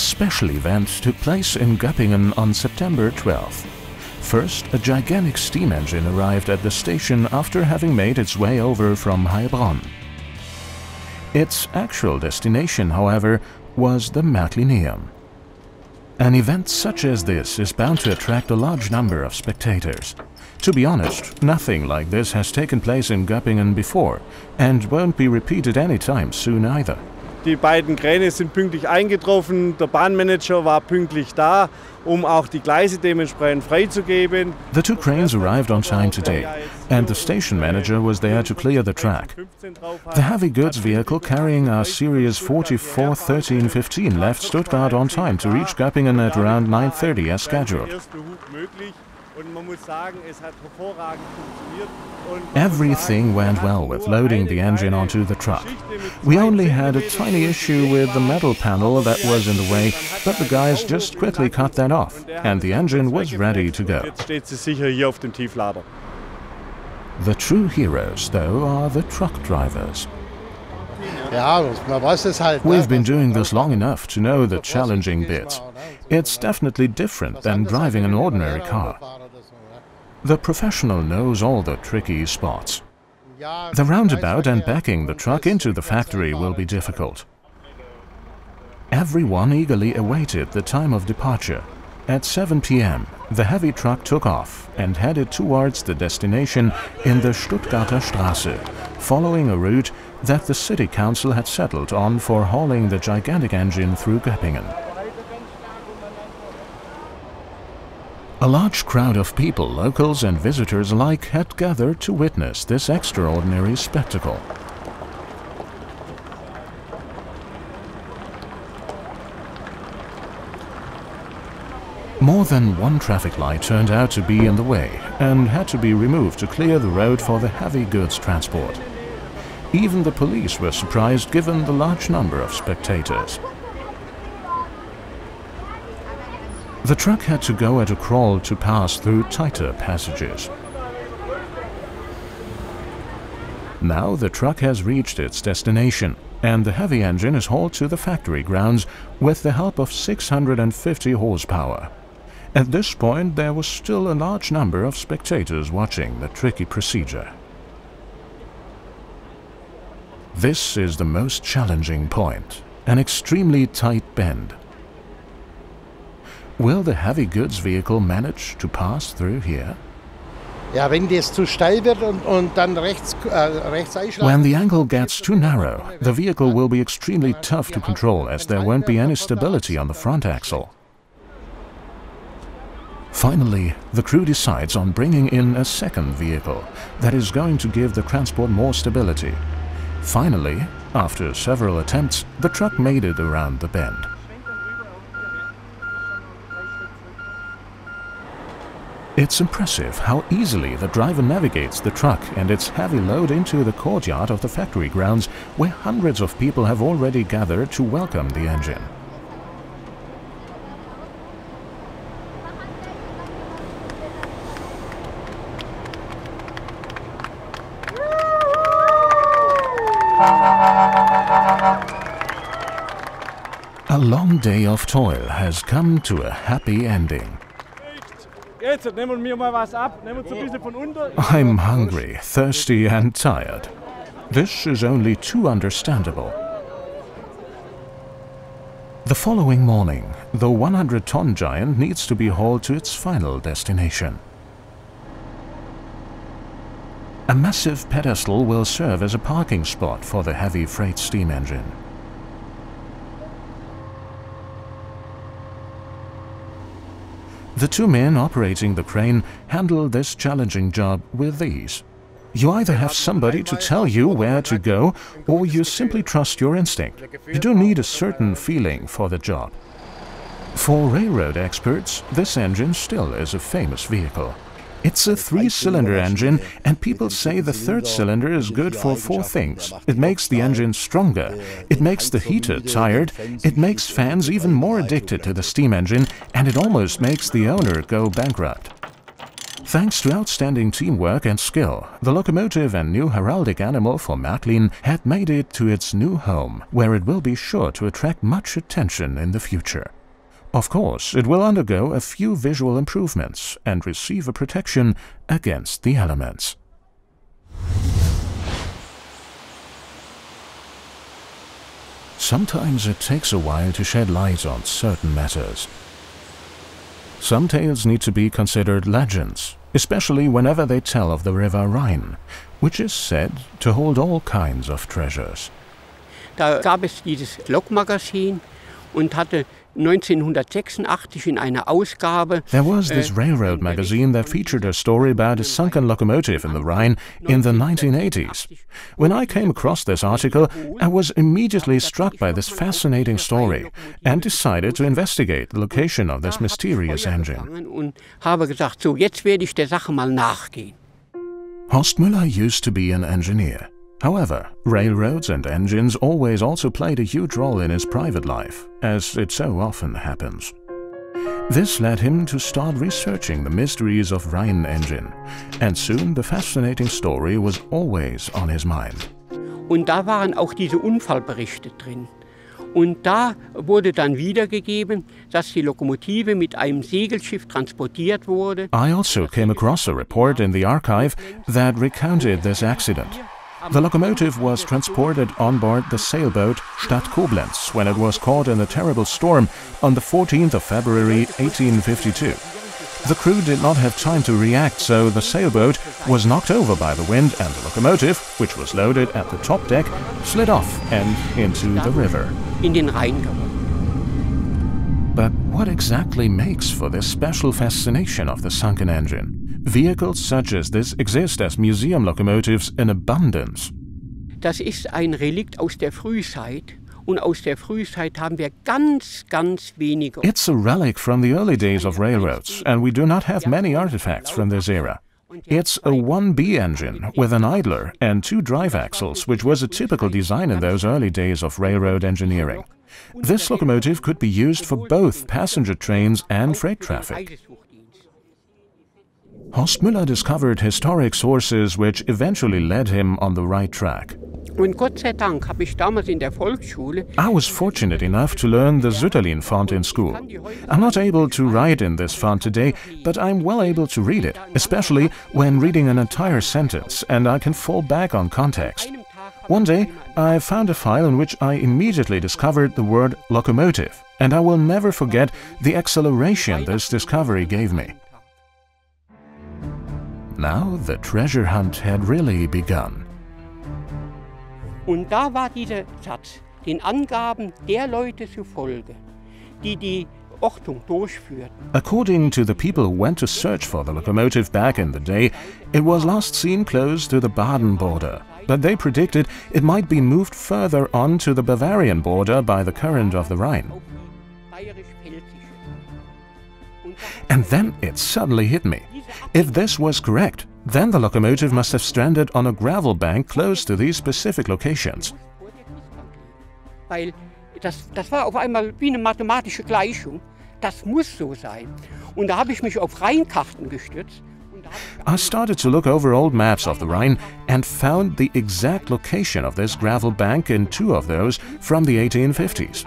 special event took place in Göppingen on September 12th. First, a gigantic steam engine arrived at the station after having made its way over from Heilbronn. Its actual destination, however, was the Märklineum. An event such as this is bound to attract a large number of spectators. To be honest, nothing like this has taken place in Göppingen before and won't be repeated anytime soon either. Die beiden Kräne sind pünktlich eingetroffen, der Bahnmanager war pünktlich da, auch die Gleise dementsprechend freizugeben. The two cranes arrived on time today, and the station manager was there to clear the track. The heavy goods vehicle carrying our Series 441315 left Stuttgart on time to reach Göppingen at around 9:30 as scheduled. Everything went well with loading the engine onto the truck. We only had a tiny issue with the metal panel that was in the way, but the guys just quickly cut that off, and the engine was ready to go. The true heroes, though, are the truck drivers. We've been doing this long enough to know the challenging bits. It's definitely different than driving an ordinary car. The professional knows all the tricky spots. The roundabout and backing the truck into the factory will be difficult. Everyone eagerly awaited the time of departure. At 7 p.m., the heavy truck took off and headed towards the destination in the Stuttgarter Straße, following a route that the city council had settled on for hauling the gigantic engine through Göppingen. A large crowd of people, locals and visitors alike, had gathered to witness this extraordinary spectacle. More than one traffic light turned out to be in the way and had to be removed to clear the road for the heavy goods transport. Even the police were surprised given the large number of spectators. The truck had to go at a crawl to pass through tighter passages. Now the truck has reached its destination, and the heavy engine is hauled to the factory grounds with the help of 650 horsepower. At this point, there was still a large number of spectators watching the tricky procedure. This is the most challenging point, an extremely tight bend. Will the heavy goods vehicle manage to pass through here? When the angle gets too narrow, the vehicle will be extremely tough to control as there won't be any stability on the front axle. Finally, the crew decides on bringing in a second vehicle that is going to give the transport more stability. Finally, after several attempts, the truck made it around the bend. It's impressive how easily the driver navigates the truck and its heavy load into the courtyard of the factory grounds, where hundreds of people have already gathered to welcome the engine. A long day of toil has come to a happy ending. I'm hungry, thirsty and tired. This is only too understandable. The following morning, the 100-ton giant needs to be hauled to its final destination. A massive pedestal will serve as a parking spot for the heavy freight steam engine. The two men operating the crane handle this challenging job with ease. You either have somebody to tell you where to go, or you simply trust your instinct. You do need a certain feeling for the job. For railroad experts, this engine still is a famous vehicle. It's a 3-cylinder engine, and people say the third cylinder is good for 4 things. It makes the engine stronger, it makes the heater tired, it makes fans even more addicted to the steam engine, and it almost makes the owner go bankrupt. Thanks to outstanding teamwork and skill, the locomotive and new heraldic animal for Märklin had made it to its new home, where it will be sure to attract much attention in the future. Of course, it will undergo a few visual improvements and receive a protection against the elements. Sometimes it takes a while to shed light on certain matters. Some tales need to be considered legends, especially whenever they tell of the river Rhine, which is said to hold all kinds of treasures. Da gab es dieses Lokmagazin und hatte 1986 in einer Ausgabe. There was this railroad magazine that featured a story about a sunken locomotive in the Rhine in the 1980s. When I came across this article, I was immediately struck by this fascinating story and decided to investigate the location of this mysterious engine. Und habe gesagt, so jetzt werde ich der Sache mal nachgehen. Horst Müller used to be an engineer. However, railroads and engines always also played a huge role in his private life, as it so often happens. This led him to start researching the mysteries of Rhine engine, and soon the fascinating story was always on his mind. Und da waren auch diese Unfallberichte drin. Und da wurde dann wiedergegeben, dass die Lokomotive mit einem Segelschiff transportiert wurde. I also came across a report in the archive that recounted this accident. The locomotive was transported on board the sailboat Stadt Koblenz when it was caught in a terrible storm on the 14th of February 1852. The crew did not have time to react, so the sailboat was knocked over by the wind and the locomotive, which was loaded at the top deck, slid off and into the river. In den Rhein geworfen. But what exactly makes for this special fascination of the sunken engine? Vehicles such as this exist as museum locomotives in abundance. Das ist ein Relikt aus der Frühzeit. Und aus der Frühzeit haben wir ganz wenige. It's a relic from the early days of railroads, and we do not have many artifacts from this era. It's a 1B engine with an idler and 2 drive axles, which was a typical design in those early days of railroad engineering. This locomotive could be used for both passenger trains and freight traffic. Horst Müller discovered historic sources which eventually led him on the right track. Und Gott sei Dank habe ich damals in der Volksschule. I was fortunate enough to learn the Sütterlin font in school. I'm not able to write in this font today, but I'm well able to read it, especially when reading an entire sentence, and I can fall back on context. One day, I found a file in which I immediately discovered the word locomotive, and I will never forget the exhilaration this discovery gave me. Now the treasure hunt had really begun. Und da war dieser Satz, den Angaben der Leute zufolge, die die Ortung durchführten. According to the people who went to search for the locomotive back in the day, it was last seen close to the Baden border, but they predicted it might be moved further on to the Bavarian border by the current of the Rhine. And then it suddenly hit me. If this was correct, then the locomotive must have stranded on a gravel bank close to these specific locations. Weil das war auf einmal wie eine mathematische Gleichung. Das muss so sein. Und da habe ich mich auf Rheinkarten gestützt. I started to look over old maps of the Rhine and found the exact location of this gravel bank in 2 of those from the 1850s.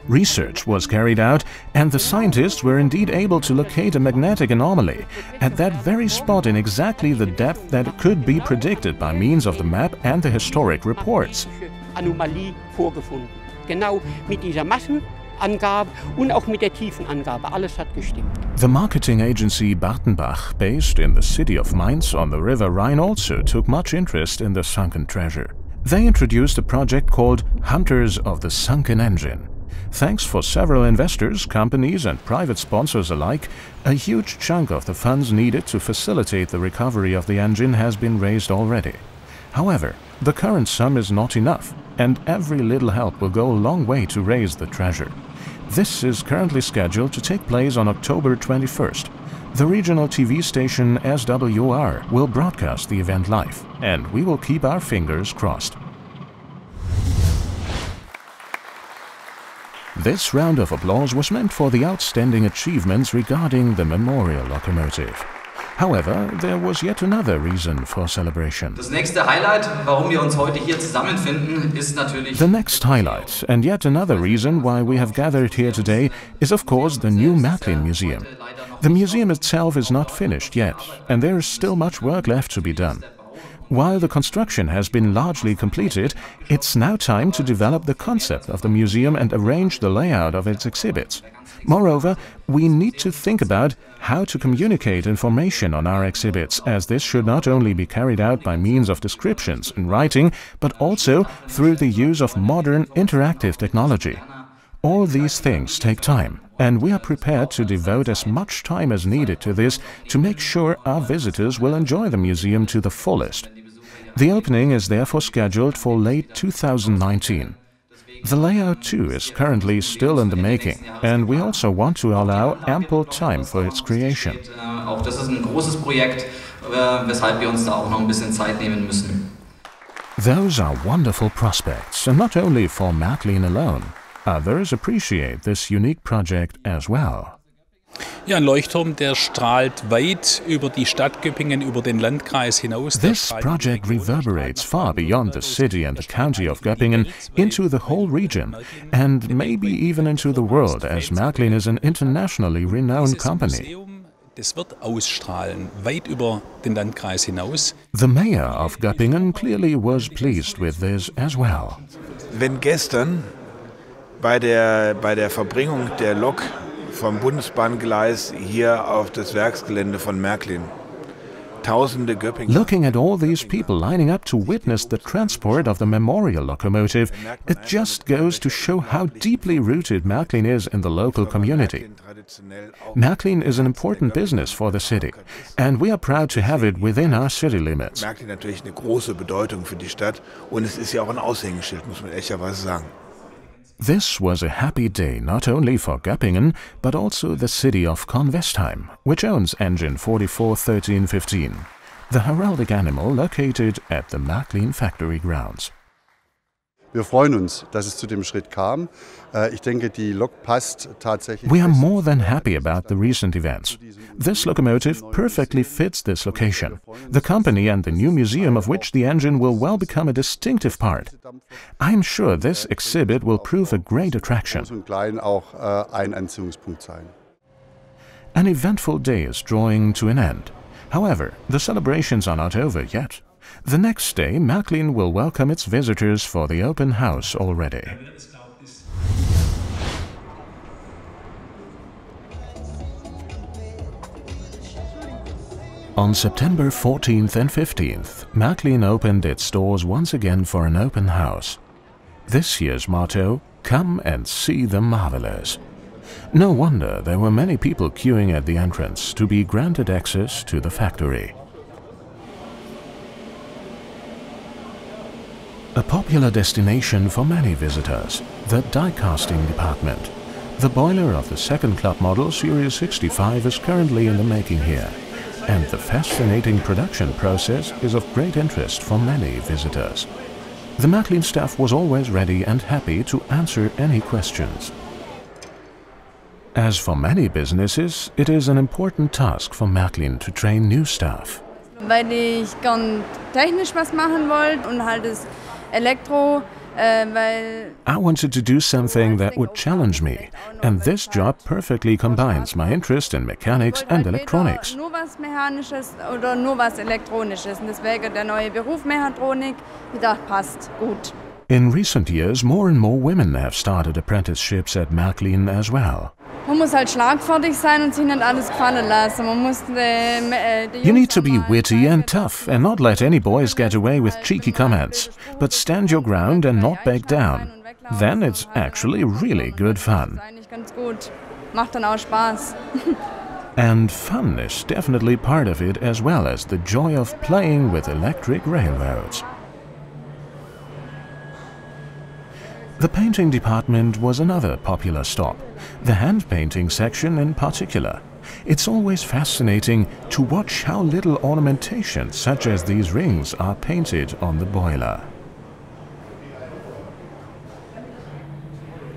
Research was carried out, and the scientists were indeed able to locate a magnetic anomaly at that very spot in exactly the depth that could be predicted by means of the map and the historic reports. Anomalie vorgefunden. Genau mit dieser Massenangabe und auch mit der Tiefenangabe. Alles hat gestimmt. The marketing agency Bartenbach, based in the city of Mainz on the river Rhine, also took much interest in the sunken treasure. They introduced a project called Hunters of the Sunken Engine. Thanks for several investors, companies and private sponsors alike, a huge chunk of the funds needed to facilitate the recovery of the engine has been raised already. However, the current sum is not enough, and every little help will go a long way to raise the treasure. This is currently scheduled to take place on October 21st. The regional TV station SWR will broadcast the event live, and we will keep our fingers crossed. This round of applause was meant for the outstanding achievements regarding the memorial locomotive. However, there was yet another reason for celebration. Das nächste Highlight, warum wir uns heute hier zusammenfinden, ist natürlich... The next highlight, and yet another reason why we have gathered here today, is of course the new Märklin Museum. The museum itself is not finished yet, and there is still much work left to be done. While the construction has been largely completed, it's now time to develop the concept of the museum and arrange the layout of its exhibits. Moreover, we need to think about how to communicate information on our exhibits, as this should not only be carried out by means of descriptions in writing, but also through the use of modern interactive technology. All these things take time, and we are prepared to devote as much time as needed to this to make sure our visitors will enjoy the museum to the fullest. The opening is therefore scheduled for late 2019. The layout too is currently still in the making, and we also want to allow ample time for its creation. Auch das ist ein großes Projekt, weshalb wir uns da auch noch ein bisschen Zeit nehmen müssen. Those are wonderful prospects, and not only for Märklin alone. Others appreciate this unique project as well. Ja, ein Leuchtturm, der strahlt weit über die Stadt Göppingen, über den Landkreis hinaus. This project reverberates far beyond the city and the county of Göppingen into the whole region, and maybe even into the world, as Märklin is an internationally renowned company. Das wird ausstrahlen, weit über den Landkreis hinaus. The mayor of Göppingen clearly was pleased with this as well. Wenn gestern bei der Verbringung der Lok vom Bundesbahngleis hier auf das Werksgelände von Märklin tausende Göppinger... Looking at all these people lining up to witness the transport of the memorial locomotive, it just goes to show how deeply rooted Märklin is in the local community. Märklin is an important business for the city, and we are proud to have it within our city limits. Märklin natürlich eine große Bedeutung für die Stadt, und es ist ja auch ein Aushängeschild, muss man ehrlicherweise sagen. This was a happy day not only for Göppingen, but also the city of Convestheim, which owns engine 441315, the heraldic animal located at the Märklin factory grounds. Wir freuen uns, dass es zu dem Schritt kam. Ich denke, die Lok passt tatsächlich. We are more than happy about the recent events. This locomotive perfectly fits this location, the company and the new museum of which the engine will well become a distinctive part. I'm sure this exhibit will prove a great attraction. Groß und klein auch ein Anziehungspunkt sein. An eventful day is drawing to an end. However, the celebrations are not over yet. The next day, Märklin will welcome its visitors for the open house already. On September 14th and 15th, Märklin opened its doors once again for an open house. This year's motto, "Come and see the marvelous." No wonder there were many people queuing at the entrance to be granted access to the factory. A popular destination for many visitors, the die-casting department. The boiler of the second club model Series 65 is currently in the making here, and the fascinating production process is of great interest for many visitors. The Märklin staff was always ready and happy to answer any questions. As for many businesses, it is an important task for Märklin to train new staff. Weil ich gern technisch was machen wollte und halt das Elektro, weil... I wanted to do something that would challenge me, and this job perfectly combines my interest in mechanics and electronics. Nur was Mechanisches oder nur was Elektronisches, und deswegen der neue Beruf Mechatronik, ich dachte, passt gut. In recent years, more and more women have started apprenticeships at Märklin as well. Man muss halt schlagfertig sein und sich nicht alles gefallen lassen. Man muss You need to be witty and tough and not let any boys get away with cheeky comments, but stand your ground and not back down. Then it's actually really good fun. Eigentlich ganz gut. Macht dann auch Spaß. And fun is definitely part of it, as well as the joy of playing with electric railroads. The painting department was another popular stop, the hand painting section in particular. It's always fascinating to watch how little ornamentation such as these rings are painted on the boiler.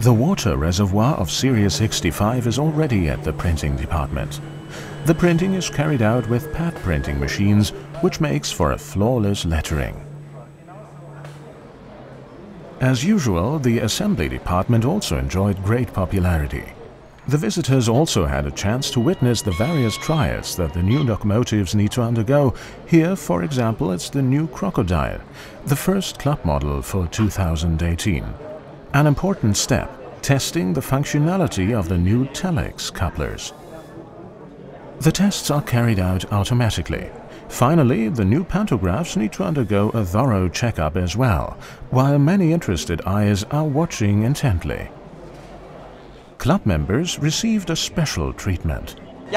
The water reservoir of Series 65 is already at the printing department. The printing is carried out with pad printing machines, which makes for a flawless lettering. As usual, the assembly department also enjoyed great popularity. The visitors also had a chance to witness the various trials that the new locomotives need to undergo. Here, for example, it's the new Crocodile, the first club model for 2018. An important step, testing the functionality of the new Telex couplers. The tests are carried out automatically. Finally, the new pantographs need to undergo a thorough checkup as well, while many interested eyes are watching intently. Club members received a special treatment. We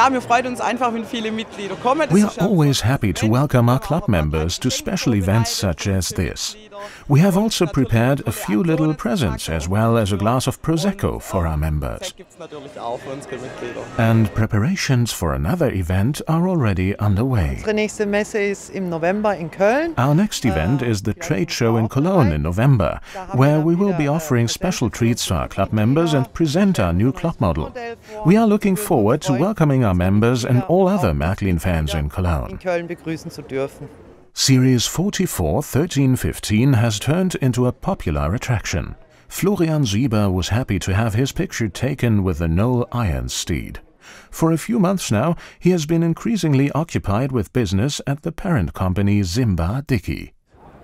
are always happy to welcome our club members to special events such as this. We have also prepared a few little presents as well as a glass of Prosecco for our members. And preparations for another event are already underway. Our next event is the trade show in Cologne in November, where we will be offering special treats to our club members and present our new club model. We are looking forward to welcoming our members and all other Märklin fans in Cologne. Series 44-1315 has turned into a popular attraction. Florian Sieber was happy to have his picture taken with the Knoll Iron Steed. For a few months now, he has been increasingly occupied with business at the parent company Simba Dickey.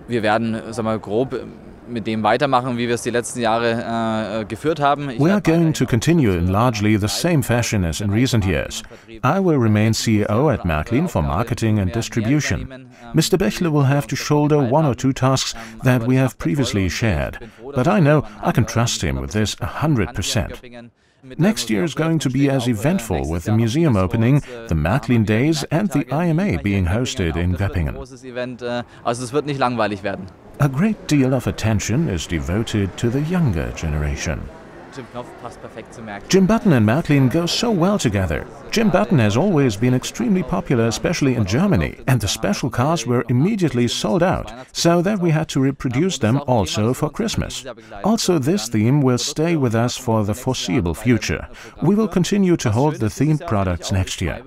Wir werden, grob mit dem weitermachen, wie wir es die letzten Jahre geführt haben. We are going to continue in largely the same fashion as in recent years. I will remain CEO at Märklin for marketing and distribution. Mr. Bächle will have to shoulder one or two tasks that we have previously shared, but I know I can trust him with this 100%. Next year is going to be as eventful with the museum opening, the Märklin Days and the IMA being hosted in Göppingen. A great deal of attention is devoted to the younger generation. Jim Button and Märklin go so well together. Jim Button has always been extremely popular, especially in Germany, and the special cars were immediately sold out, so that we had to reproduce them also for Christmas. Also, this theme will stay with us for the foreseeable future. We will continue to hold the themed products next year.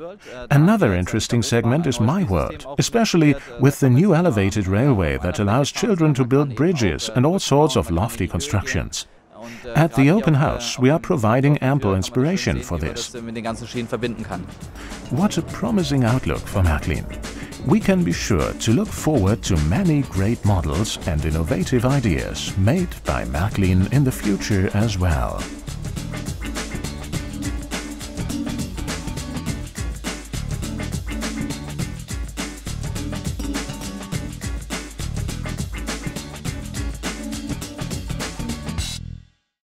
Another interesting segment is My World, especially with the new elevated railway that allows children to build bridges and all sorts of lofty constructions. At the open house, we are providing ample inspiration for this. What a promising outlook for Märklin. We can be sure to look forward to many great models and innovative ideas made by Märklin in the future as well.